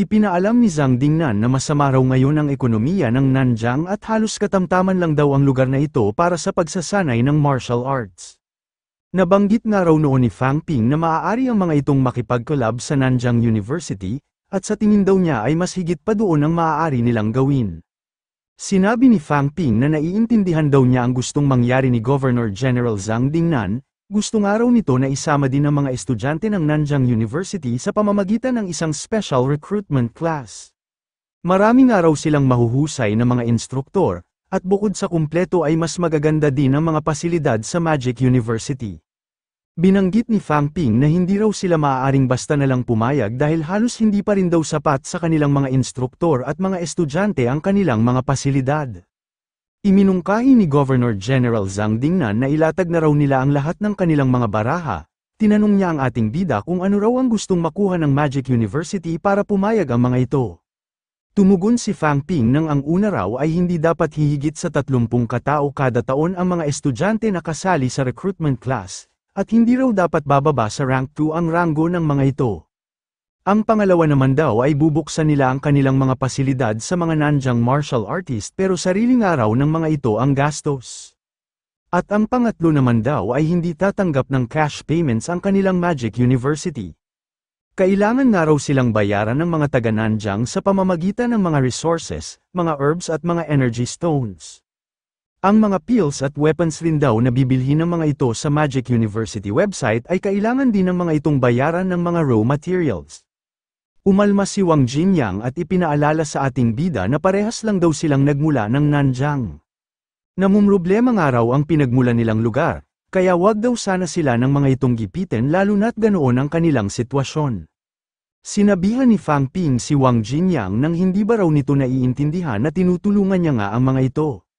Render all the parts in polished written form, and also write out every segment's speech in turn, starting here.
Ipinaalam ni Zhang Dingnan na masama raw ngayon ang ekonomiya ng Nanjing at halos katamtaman lang daw ang lugar na ito para sa pagsasanay ng martial arts. Nabanggit nga raw noon ni Fang Ping na maaari ang mga itong makipag-collab sa Nanjing University, at sa tingin daw niya ay mas higit pa doon ang maaari nilang gawin. Sinabi ni Fang Ping na naiintindihan daw niya ang gustong mangyari ni Governor General Zhang Dingnan, gusto nga raw nito na isama din ang mga estudyante ng Nanjing University sa pamamagitan ng isang special recruitment class. Marami nga raw silang mahuhusay na mga instruktor, at bukod sa kumpleto ay mas magaganda din ang mga pasilidad sa Magic University. Binanggit ni Fang Ping na hindi raw sila maaaring basta na lang pumayag dahil halos hindi pa rin daw sapat sa kanilang mga instruktor at mga estudyante ang kanilang mga pasilidad. Iminungkahi ni Governor General Zhang Dingnan na ilatag na raw nila ang lahat ng kanilang mga baraha. Tinanong niya ang ating bida kung ano raw ang gustong makuha ng Magic University para pumayag ang mga ito. Tumugon si Fang Ping nang ang una raw ay hindi dapat hihigit sa 30 katao kada taon ang mga estudyante na kasali sa recruitment class, at hindi raw dapat bababa sa rank 2 ang ranggo ng mga ito. Ang pangalawa naman daw ay bubuksan nila ang kanilang mga pasilidad sa mga Nanjing martial artist pero sariling araw ng mga ito ang gastos. At ang pangatlo naman daw ay hindi tatanggap ng cash payments ang kanilang Magic University. Kailangan nga raw silang bayaran ng mga taga-Nanjing sa pamamagitan ng mga resources, mga herbs at mga energy stones. Ang mga pills at weapons rin daw na bibilhin ng mga ito sa Magic University website ay kailangan din ng mga itong bayaran ng mga raw materials. Umalma si Wang Jinyang at ipinaalala sa ating bida na parehas lang daw silang nagmula ng Nanjing. Namumroblema nga raw ang pinagmula nilang lugar, kaya wag daw sana sila ng mga itong gipitin lalo na't ganoon ang kanilang sitwasyon. Sinabihan ni Fang Ping si Wang Jinyang nang hindi ba raw nito naiintindihan na tinutulungan niya nga ang mga ito.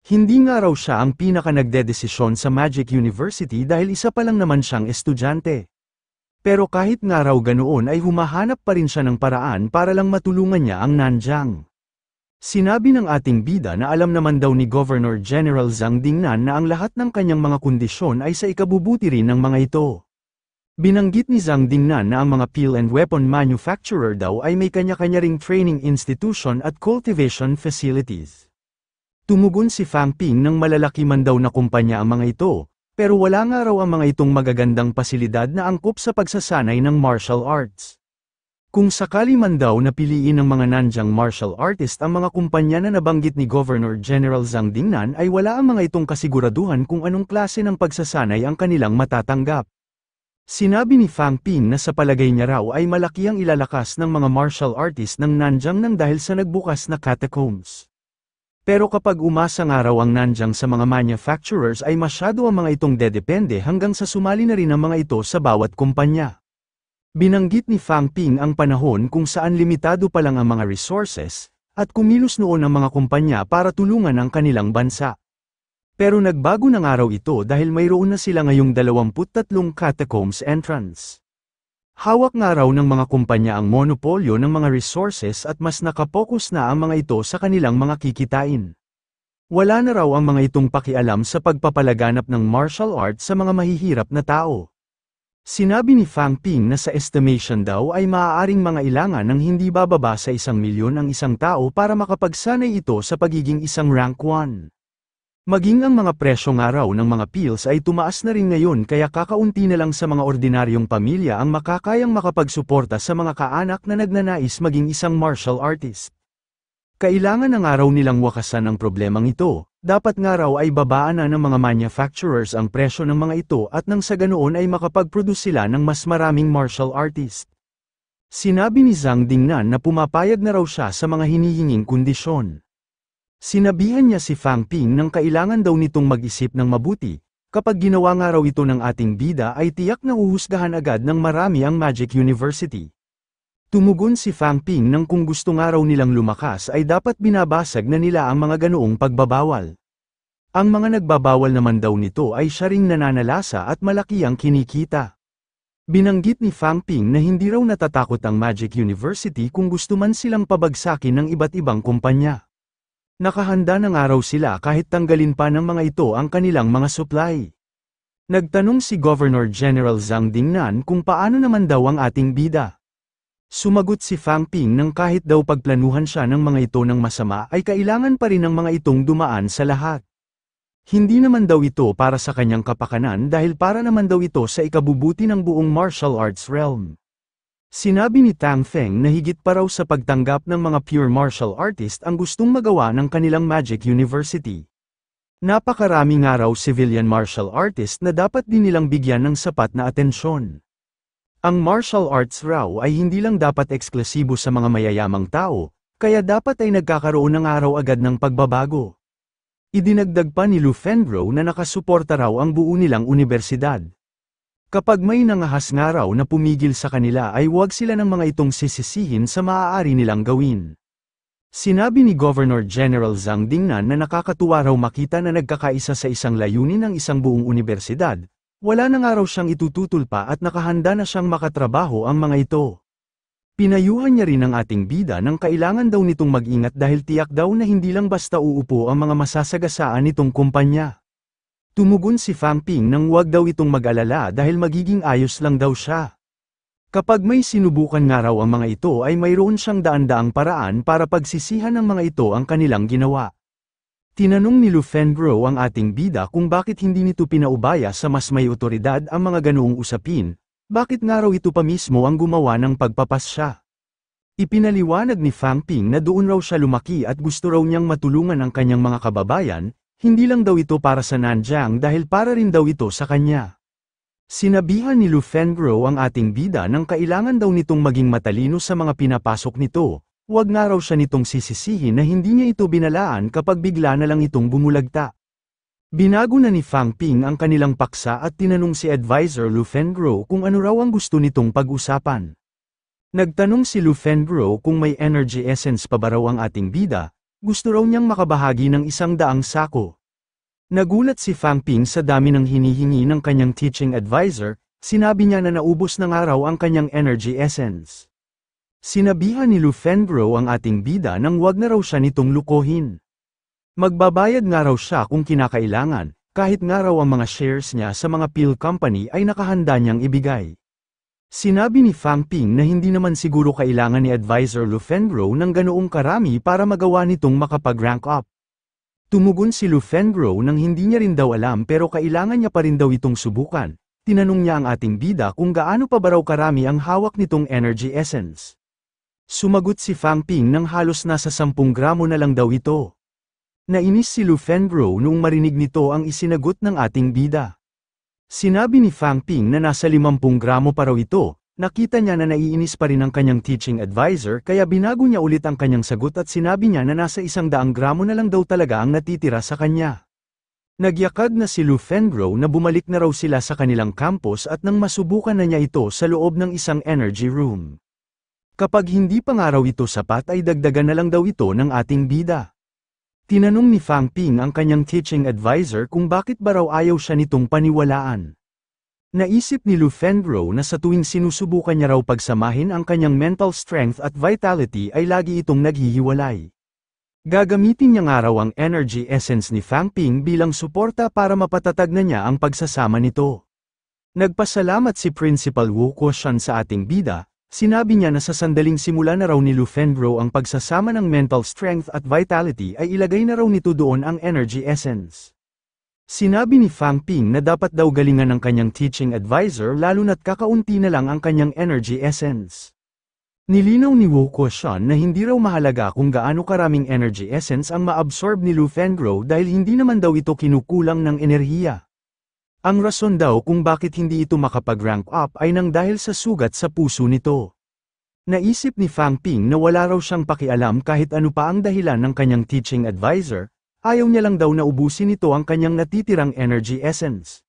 Hindi nga raw siya ang pinaka nagdedesisyon sa Magic University dahil isa pa lang naman siyang estudyante. Pero kahit nga raw ganoon ay humahanap pa rin siya ng paraan para lang matulungan niya ang Nanjing. Sinabi ng ating bida na alam naman daw ni Governor General Zhang Dingnan na ang lahat ng kanyang mga kondisyon ay sa ikabubuti rin ng mga ito. Binanggit ni Zhang Dingnan na ang mga pill and weapon manufacturer daw ay may kanya-kanya ring training institution at cultivation facilities. Tumugon si Fang Ping nang malalaki man daw na kumpanya ang mga ito, pero wala nga raw ang mga itong magagandang pasilidad na angkop sa pagsasanay ng martial arts. Kung sakali man daw na piliin ng mga Nanjing martial artist ang mga kumpanya na nabanggit ni Governor General Zhang Dingnan ay wala ang mga itong kasiguraduhan kung anong klase ng pagsasanay ang kanilang matatanggap. Sinabi ni Fang Ping na sa palagay niya raw ay malaki ang ilalakas ng mga martial artist ng Nanjing nang dahil sa nagbukas na catacombs. Pero kapag umasa nga raw ang Nanjing sa mga manufacturers ay masyado ang mga itong dedepende hanggang sa sumali na rin ang mga ito sa bawat kumpanya. Binanggit ni Fang Ping ang panahon kung saan limitado pa lang ang mga resources, at kumilos noon ang mga kumpanya para tulungan ang kanilang bansa. Pero nagbago ng araw ito dahil mayroon na sila ngayong 23 catacombs entrance. Hawak nga raw ng mga kumpanya ang monopolyo ng mga resources at mas nakapokus na ang mga ito sa kanilang mga kikitain. Wala na raw ang mga itong pakialam sa pagpapalaganap ng martial arts sa mga mahihirap na tao. Sinabi ni Fang Ping na sa estimation daw ay maaaring mga ilangan ng hindi bababa sa 1 milyon ang isang tao para makapagsanay ito sa pagiging isang rank 1. Maging ang mga presyo nga raw ng mga pills ay tumaas na rin ngayon kaya kakaunti na lang sa mga ordinaryong pamilya ang makakayang makapagsuporta sa mga kaanak na nagnanais maging isang martial artist. Kailangan na nga raw nilang wakasan ang problemang ito, dapat nga raw ay babaan na ng mga manufacturers ang presyo ng mga ito at nang sa ganoon ay makapag-produce sila ng mas maraming martial artist. Sinabi ni Zhang Dingnan na pumapayag na raw siya sa mga hinihinging kondisyon. Sinabihan niya si Fang Ping nang kailangan daw nitong mag-isip ng mabuti, kapag ginawa nga raw ito ng ating bida ay tiyak na uhusgahan agad ng marami ang Magic University. Tumugon si Fang Ping nang kung gusto nga raw nilang lumakas ay dapat binabasag na nila ang mga ganoong pagbabawal. Ang mga nagbabawal naman daw nito ay siya ring nananalasa at malaki ang kinikita. Binanggit ni Fang Ping na hindi raw natatakot ang Magic University kung gusto man silang pabagsakin ng iba't ibang kumpanya. Nakahanda na nga raw sila kahit tanggalin pa ng mga ito ang kanilang mga supply. Nagtanong si Governor General Zhang Dingnan kung paano naman daw ang ating bida. Sumagot si Fang Ping nang kahit daw pagplanuhan siya ng mga ito ng masama ay kailangan pa rin ng mga itong dumaan sa lahat. Hindi naman daw ito para sa kanyang kapakanan dahil para naman daw ito sa ikabubuti ng buong martial arts realm. Sinabi ni Tang Feng na higit pa raw sa pagtanggap ng mga pure martial artist ang gustong magawa ng kanilang Magic University. Napakarami nga raw civilian martial artist na dapat din nilang bigyan ng sapat na atensyon. Ang martial arts raw ay hindi lang dapat eksklusibo sa mga mayayamang tao, kaya dapat ay nagkakaroon ng araw agad ng pagbabago. Idinagdag pa ni Lu Fengro na nakasuporta raw ang buo nilang universidad. Kapag may nangahas nga raw na pumigil sa kanila ay huwag sila ng mga itong sisisihin sa maaari nilang gawin. Sinabi ni Governor General Zhang Dingnan na nakakatuwa raw makita na nagkakaisa sa isang layunin ng isang buong universidad. Wala na nga raw siyang itututol pa at nakahanda na siyang makatrabaho ang mga ito. Pinayuhan niya rin ang ating bida nang kailangan daw nitong mag-ingat dahil tiyak daw na hindi lang basta uupo ang mga masasagasaan nitong kumpanya. Tumugon si Fang Ping nang huwag daw itong mag-alala dahil magiging ayos lang daw siya. Kapag may sinubukan nga raw ang mga ito ay mayroon siyang daan-daang paraan para pagsisihan ng mga ito ang kanilang ginawa. Tinanong ni Lu Fengro ang ating bida kung bakit hindi nito pinaubaya sa mas may otoridad ang mga ganoong usapin, bakit nga raw ito pa mismo ang gumawa ng pagpapasya. Ipinaliwanag ni Fang Ping na doon raw siya lumaki at gusto raw niyang matulungan ang kanyang mga kababayan, hindi lang daw ito para sa Nanjiang dahil para rin daw ito sa kanya. Sinabihan ni Lu Fengro ang ating bida nang kailangan daw nitong maging matalino sa mga pinapasok nito. Huwag nga raw siya nitong sisisihin na hindi niya ito binalaan kapag bigla na lang itong bumulagta. Binago na ni Fang Ping ang kanilang paksa at tinanong si Advisor Lu Fengro kung ano raw ang gusto nitong pag-usapan. Nagtanong si Lu Fengro kung may energy essence pa ba raw ang ating bida, gusto raw niyang makabahagi ng 100 sako. Nagulat si Fang Ping sa dami ng hinihingi ng kanyang teaching advisor, sinabi niya na naubos na nga raw ang kanyang energy essence. Sinabihan ni Lu Fengro ang ating bida nang wag na raw siya nitong lukohin. Magbabayad nga raw siya kung kinakailangan, kahit nga raw ang mga shares niya sa mga pill company ay nakahanda niyang ibigay. Sinabi ni Fang Ping na hindi naman siguro kailangan ni Advisor Lu Fengro ng ganoong karami para magawa nitong makapag-rank up. Tumugon si Lu Fengro nang hindi niya rin daw alam pero kailangan niya pa rin daw itong subukan. Tinanong niya ang ating bida kung gaano pa ba raw karami ang hawak nitong energy essence. Sumagot si Fang Ping nang halos nasa 10 gramo na lang daw ito. Nainis si Lu Fengro noong marinig nito ang isinagot ng ating bida. Sinabi ni Fang Ping na nasa 50 gramo pa raw ito, nakita niya na naiinis pa rin ang kanyang teaching advisor kaya binago niya ulit ang kanyang sagot at sinabi niya na nasa 100 gramo na lang daw talaga ang natitira sa kanya. Nagyakag na si Lu Fengro na bumalik na raw sila sa kanilang campus at nang masubukan na niya ito sa loob ng isang energy room. Kapag hindi pa nga raw ito sapat ay dagdagan na lang daw ito ng ating bida. Tinanong ni Fang Ping ang kanyang teaching advisor kung bakit ba raw ayaw siya nitong paniwalaan. Naisip ni Lu Fengro na sa tuwing sinusubukan niya raw pagsamahin ang kanyang mental strength at vitality ay lagi itong naghihiwalay. Gagamitin niya nga raw ang energy essence ni Fang Ping bilang suporta para mapatatag na niya ang pagsasama nito. Nagpasalamat si Principal Wu Kuoshan sa ating bida. Sinabi niya na sa sandaling simula na raw ni Lu Fengro ang pagsasama ng mental strength at vitality ay ilagay na raw nito doon ang energy essence. Sinabi ni Fang Ping na dapat daw galingan ng kanyang teaching advisor lalo na't kakaunti na lang ang kanyang energy essence. Nilinaw ni Wu Kuoshan na hindi raw mahalaga kung gaano karaming energy essence ang maabsorb ni Lu Fengro dahil hindi naman daw ito kinukulang ng enerhiya. Ang rason daw kung bakit hindi ito makapag-rank up ay nang dahil sa sugat sa puso nito. Naisip ni Fang Ping na wala raw siyang pakialam kahit ano pa ang dahilan ng kanyang teaching advisor, ayaw niya lang daw na ubusin nito ang kanyang natitirang energy essence.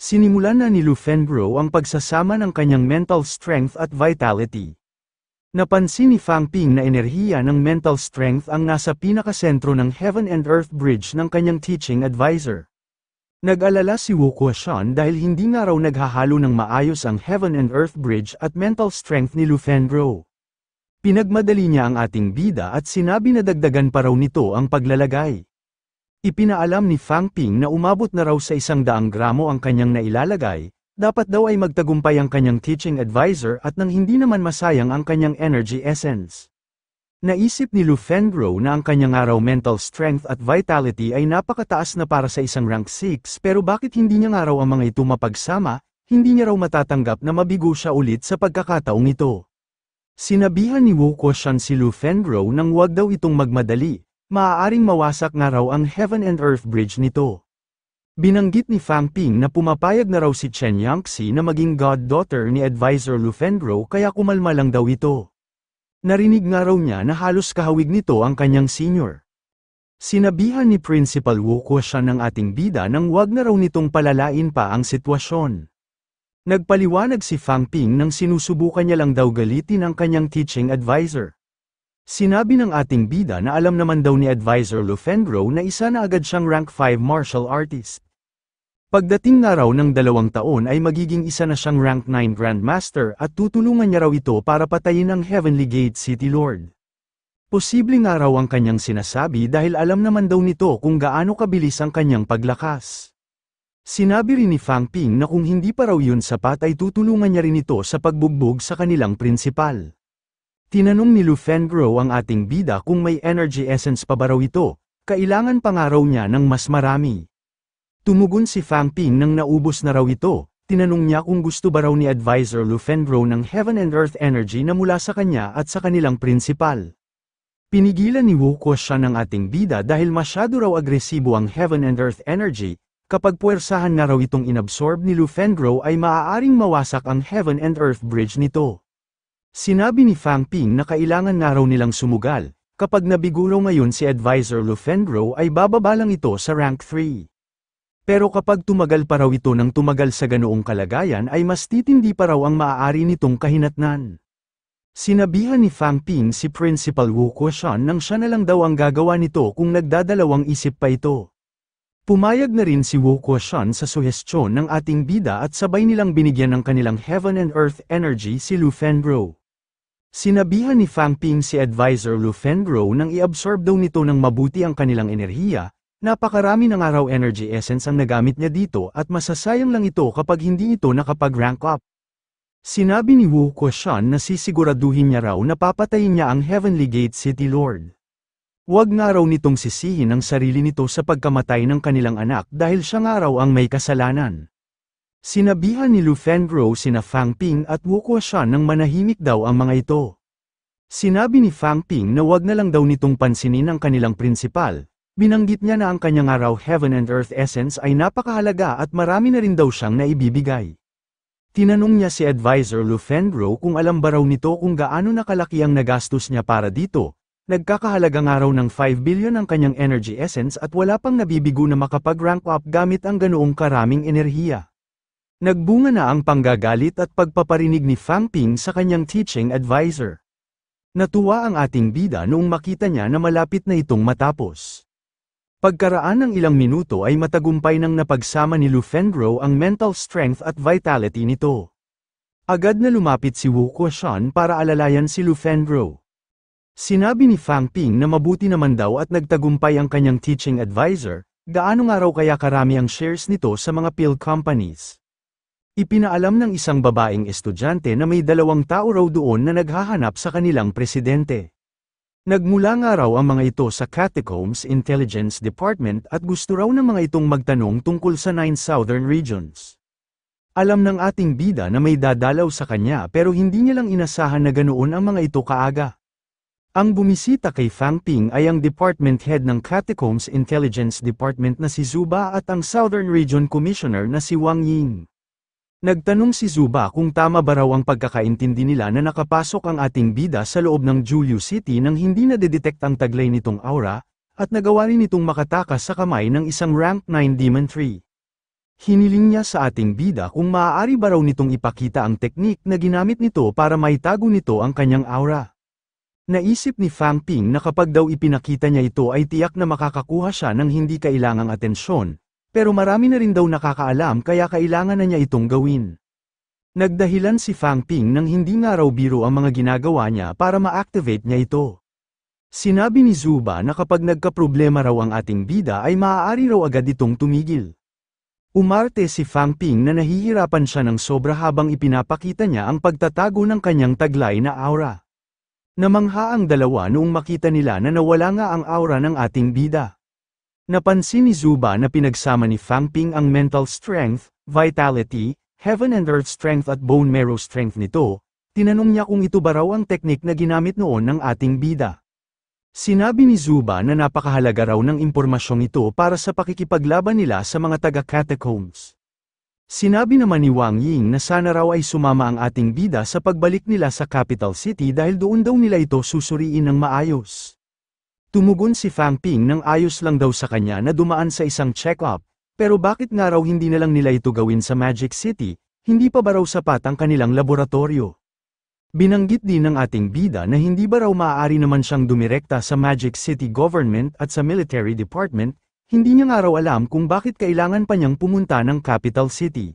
Sinimulan na ni Lu Fengro ang pagsasama ng kanyang mental strength at vitality. Napansin ni Fang Ping na enerhiya ng mental strength ang nasa pinakasentro ng Heaven and Earth Bridge ng kanyang teaching advisor. Nag-alala si Wu Kuoshan dahil hindi nga raw naghahalo ng maayos ang Heaven and Earth Bridge at mental strength ni Lu Fengro. Pinagmadali niya ang ating bida at sinabi na dagdagan pa raw nito ang paglalagay. Ipinaalam ni Fang Ping na umabot na raw sa 100 gramo ang kanyang nailalagay, Dapat daw ay magtagumpay ang kanyang teaching advisor at nang hindi naman masayang ang kanyang energy essence. Naisip ni Lu Fengro na ang kanyang araw mental strength at vitality ay napakataas na para sa isang rank 6 pero bakit hindi niya nga raw ang mga ito mapagsama, hindi niya raw matatanggap na mabigo siya ulit sa pagkakataong ito. Sinabihan ni Wu Kuoshan si Lu Fengro nang wag daw itong magmadali, maaaring mawasak nga raw ang Heaven and Earth Bridge nito. Binanggit ni Fang Ping na pumapayag na raw si Chen Yangxi na maging goddaughter ni advisor Lu Fengro kaya kumalma lang daw ito. Narinig nga raw niya na halos kahawig nito ang kanyang senior. Sinabihan ni Principal Wu Kuoshan ng ating bida nang wag na raw nitong palalain pa ang sitwasyon. Nagpaliwanag si Fang Ping nang sinusubukan niya lang daw galitin ang kanyang teaching advisor. Sinabi ng ating bida na alam naman daw ni advisor Lu Fengro na isa na agad siyang rank 5 martial artist. Pagdating nga raw ng 2 taon ay magiging isa na siyang rank 9 Grandmaster at tutulungan niya raw ito para patayin ang Heavenly Gate City Lord. Posible nga raw ang kanyang sinasabi dahil alam naman daw nito kung gaano kabilis ang kanyang paglakas. Sinabi rin ni Fang Ping na kung hindi pa raw yun sapat ay tutulungan niya rin ito sa pagbugbog sa kanilang prinsipal. Tinanong ni Lu Fengro ang ating bida kung may energy essence pa ba raw ito, kailangan pa nga raw niya ng mas marami. Tumugon si Fang Ping nang naubos na raw ito, tinanong niya kung gusto ba raw ni advisor Lu Fengro ng Heaven and Earth energy na mula sa kanya at sa kanilang prinsipal. Pinigilan ni Wu Kuoshan ng ating bida dahil masyado raw agresibo ang Heaven and Earth energy, kapag puwersahan na raw itong inabsorb ni Lu Fengro ay maaaring mawasak ang Heaven and Earth Bridge nito. Sinabi ni Fang Ping na kailangan nga raw nilang sumugal, kapag nabigo raw ngayon si advisor Lu Fengro ay bababa lang ito sa rank 3. Pero kapag tumagal pa raw ito ng tumagal sa ganoong kalagayan ay mas titindi pa raw ang maaari nitong kahinatnan. Sinabihan ni Fang Ping si Principal Wu Kuoshan nang siya na lang daw ang gagawa nito kung nagdadalawang isip pa ito. Pumayag na rin si Wu Kuoshan sa suhestyon ng ating bida at sabay nilang binigyan ng kanilang Heaven and Earth energy si Lu Fengro. Sinabihan ni Fang Ping si advisor Lu Fengro nang i-absorb daw nito ng mabuti ang kanilang enerhiya, napakarami ng araw energy essence ang nagamit niya dito at masasayang lang ito kapag hindi ito nakapag-rank up. Sinabi ni Wu Kuoshan na sisiguraduhin niya raw na papatayin niya ang Heavenly Gate City Lord. Huwag nga raw nitong sisihin ang sarili nito sa pagkamatay ng kanilang anak dahil siya nga raw ang may kasalanan. Sinabihan ni Lu Fengro sina Fang Ping at Wu Kuoshan nang manahimik daw ang mga ito. Sinabi ni Fang Ping na wag na lang daw nitong pansinin ang kanilang prinsipal, binanggit niya na ang kanyang araw Heaven and Earth Essence ay napakahalaga at marami na rin daw siyang naibibigay. Tinanong niya si advisor Lu Fengro kung alam ba raw nito kung gaano na kalaki ang nagastos niya para dito. Nagkakahalaga nga raw ng 5 billion ang kanyang energy essence at wala pang nabibigo na makapag-rank up gamit ang ganoong karaming enerhiya. Nagbunga na ang panggagalit at pagpaparinig ni Fang Ping sa kanyang teaching advisor. Natuwa ang ating bida noong makita niya na malapit na itong matapos. Pagkaraan ng ilang minuto ay matagumpay nang napagsama ni Lu Fengro ang mental strength at vitality nito. Agad na lumapit si Wu Kuoshan para alalayan si Lu Fengro. Sinabi ni Fang Ping na mabuti naman daw at nagtagumpay ang kanyang teaching advisor, gaano nga raw kaya karami ang shares nito sa mga pill companies. Ipinaalam ng isang babaeng estudyante na may 2 tao raw doon na naghahanap sa kanilang presidente. Nagmula nga raw ang mga ito sa Catacombs Intelligence Department at gusto raw ng mga itong magtanong tungkol sa 9 southern regions. Alam ng ating bida na may dadalaw sa kanya pero hindi niya lang inasahan na ganoon ang mga ito kaaga. Ang bumisita kay Fang Ping ay ang department head ng Catacombs Intelligence Department na si Zuba at ang Southern Region Commissioner na si Wang Ying. Nagtanong si Zuba kung tama ba raw ang pagkakaintindi nila na nakapasok ang ating bida sa loob ng Julio City nang hindi nadedetect ang taglay nitong aura, at nagawa rin itong makatakas sa kamay ng isang rank 9 Demon 3. Hiniling niya sa ating bida kung maaari ba raw nitong ipakita ang teknik na ginamit nito para maitago nito ang kanyang aura. Naisip ni Fang Ping na kapag daw ipinakita niya ito ay tiyak na makakakuha siya ng hindi kailangang atensyon. Pero marami na rin daw nakakaalam kaya kailangan na niya itong gawin. Nagdahilan si Fang Ping nang hindi nga raw biro ang mga ginagawa niya para ma-activate niya ito. Sinabi ni Zuba na kapag nagkaproblema raw ang ating bida ay maaari raw agad itong tumigil. Umarte si Fang Ping na nahihirapan siya ng sobra habang ipinapakita niya ang pagtatago ng kanyang taglay na aura. Namangha ang dalawa noong makita nila na nawala nga ang aura ng ating bida. Napansin ni Zuba na pinagsama ni Fang Ping ang mental strength, vitality, heaven and earth strength at bone marrow strength nito. Tinanong niya kung ito ba raw ang teknik na ginamit noon ng ating bida. Sinabi ni Zuba na napakahalaga raw ng impormasyong ito para sa pakikipaglaban nila sa mga taga-catacombs. Sinabi naman ni Wang Ying na sana raw ay sumama ang ating bida sa pagbalik nila sa capital city dahil doon daw nila ito susuriin ng maayos. Tumugon si Fang Ping nang ayos lang daw sa kanya na dumaan sa isang check-up, pero bakit nga raw hindi na lang nila ito gawin sa Magic City, hindi pa ba raw sapat ang kanilang laboratorio? Binanggit din ng ating bida na hindi ba raw maaari naman siyang dumirekta sa Magic City Government at sa Military Department, hindi niya nga raw alam kung bakit kailangan pa niyang pumunta ng Capital City.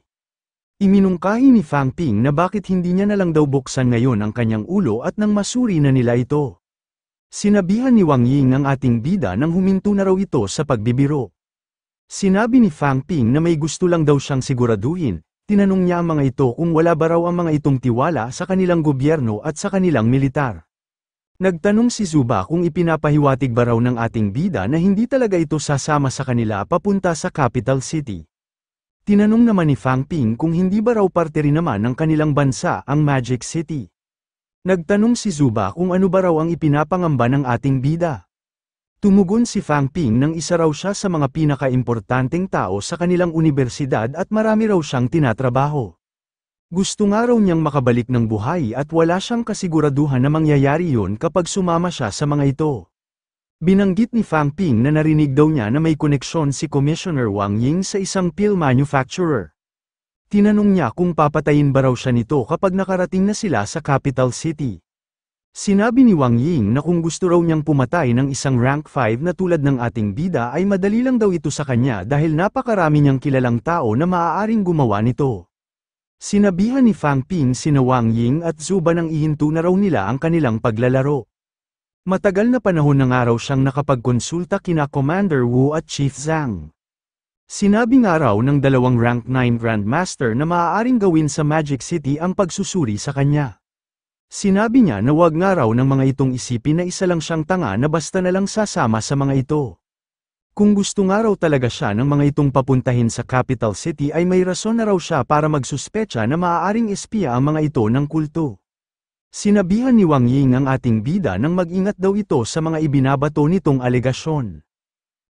Iminungkahi ni Fang Ping na bakit hindi niya na lang daw buksan ngayon ang kanyang ulo at nang masuri na nila ito. Sinabihan ni Wang Ying ang ating bida nang huminto na raw ito sa pagbibiro. Sinabi ni Fang Ping na may gusto lang daw siyang siguraduhin. Tinanong niya ang mga ito kung wala ba raw ang mga itong tiwala sa kanilang gobyerno at sa kanilang militar. Nagtanong si Zuba kung ipinapahiwatig ba raw ng ating bida na hindi talaga ito sasama sa kanila papunta sa capital city. Tinanong naman ni Fang Ping kung hindi ba raw parte rin naman ng kanilang bansa ang Magic City. Nagtanong si Zuba kung ano ba raw ang ipinapangamba ng ating bida. Tumugon si Fang Ping nang isa raw siya sa mga pinakaimportanteng tao sa kanilang universidad at marami raw siyang tinatrabaho. Gusto nga raw niyang makabalik ng buhay at wala siyang kasiguraduhan na mangyayari yun kapag sumama siya sa mga ito. Binanggit ni Fang Ping na narinig daw niya na may koneksyon si Commissioner Wang Ying sa isang pill manufacturer. Tinanong niya kung papatayin ba raw siya nito kapag nakarating na sila sa capital city. Sinabi ni Wang Ying na kung gusto raw niyang pumatay ng isang rank 5 na tulad ng ating bida ay madali lang daw ito sa kanya dahil napakarami niyang kilalang tao na maaaring gumawa nito. Sinabihan ni Fang Ping sina Wang Ying at Zuba nang ihinto na raw nila ang kanilang paglalaro. Matagal na panahon na nga raw siyang nakapagkonsulta kina Commander Wu at Chief Zhang. Sinabi nga raw ng dalawang rank 9 Grandmaster na maaaring gawin sa Magic City ang pagsusuri sa kanya. Sinabi niya na wag nga raw ng mga itong isipin na isa lang siyang tanga na basta na lang sasama sa mga ito. Kung gusto nga raw talaga siya ng mga itong papuntahin sa capital city ay may rason na raw siya para magsuspecha na maaaring espiya ang mga ito ng kulto. Sinabihan ni Wang Ying ang ating bida nang mag-ingat daw ito sa mga ibinabato nitong alegasyon.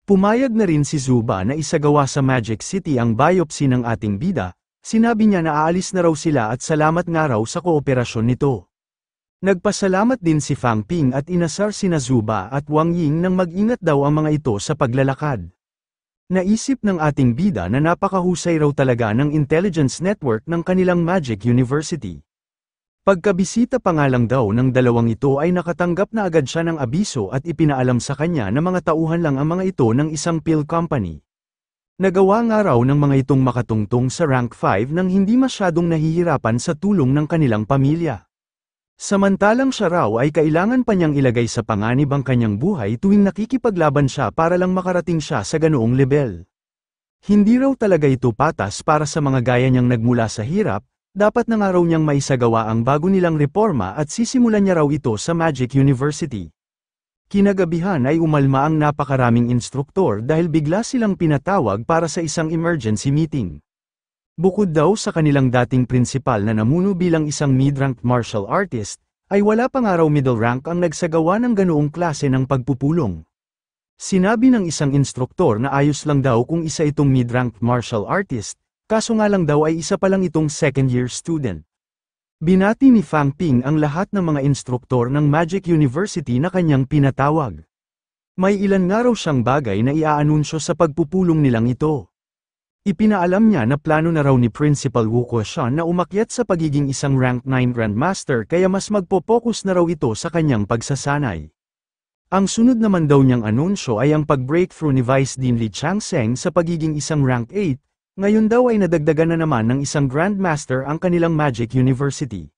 Pumayag na rin si Zuba na isagawa sa Magic City ang biopsy ng ating bida, sinabi niya na aalis na raw sila at salamat nga raw sa kooperasyon nito. Nagpasalamat din si Fang Ping at inasar sina Zuba at Wang Ying nang mag-ingat daw ang mga ito sa paglalakad. Naisip ng ating bida na napakahusay raw talaga ng intelligence network ng kanilang Magic University. Pagkabisita pa nga lang daw ng dalawang ito ay nakatanggap na agad siya ng abiso at ipinaalam sa kanya na mga tauhan lang ang mga ito ng isang pill company. Nagawa nga raw ng mga itong makatungtong sa rank 5 nang hindi masyadong nahihirapan sa tulong ng kanilang pamilya. Samantalang siya raw ay kailangan pa niyang ilagay sa panganib ang kanyang buhay tuwing nakikipaglaban siya para lang makarating siya sa ganoong level. Hindi raw talaga ito patas para sa mga gaya niyang nagmula sa hirap, dapat na nga raw niyang maisagawa ang bago nilang reforma at sisimulan niya raw ito sa Magic University. Kinagabihan ay umalma ang napakaraming instruktor dahil bigla silang pinatawag para sa isang emergency meeting. Bukod daw sa kanilang dating prinsipal na namuno bilang isang mid-ranked martial artist, ay wala pa nga raw middle rank ang nagsagawa ng ganoong klase ng pagpupulong. Sinabi ng isang instruktor na ayos lang daw kung isa itong mid-ranked martial artist, kaso nga lang daw ay isa pa lang itong second-year student. Binati ni Fang Ping ang lahat ng mga instruktor ng Magic University na kanyang pinatawag. May ilan nga raw siyang bagay na iaanunsyo sa pagpupulong nilang ito. Ipinaalam niya na plano na raw ni Principal Wu Kuoshan na umakyat sa pagiging isang rank 9 Grandmaster kaya mas magpo-focus na raw ito sa kanyang pagsasanay. Ang sunod naman daw niyang anunsyo ay ang pag-breakthrough ni Vice Dean Li Changseng sa pagiging isang rank 8, ngayon daw ay nadagdagan na naman ng isang Grandmaster ang kanilang Magic University.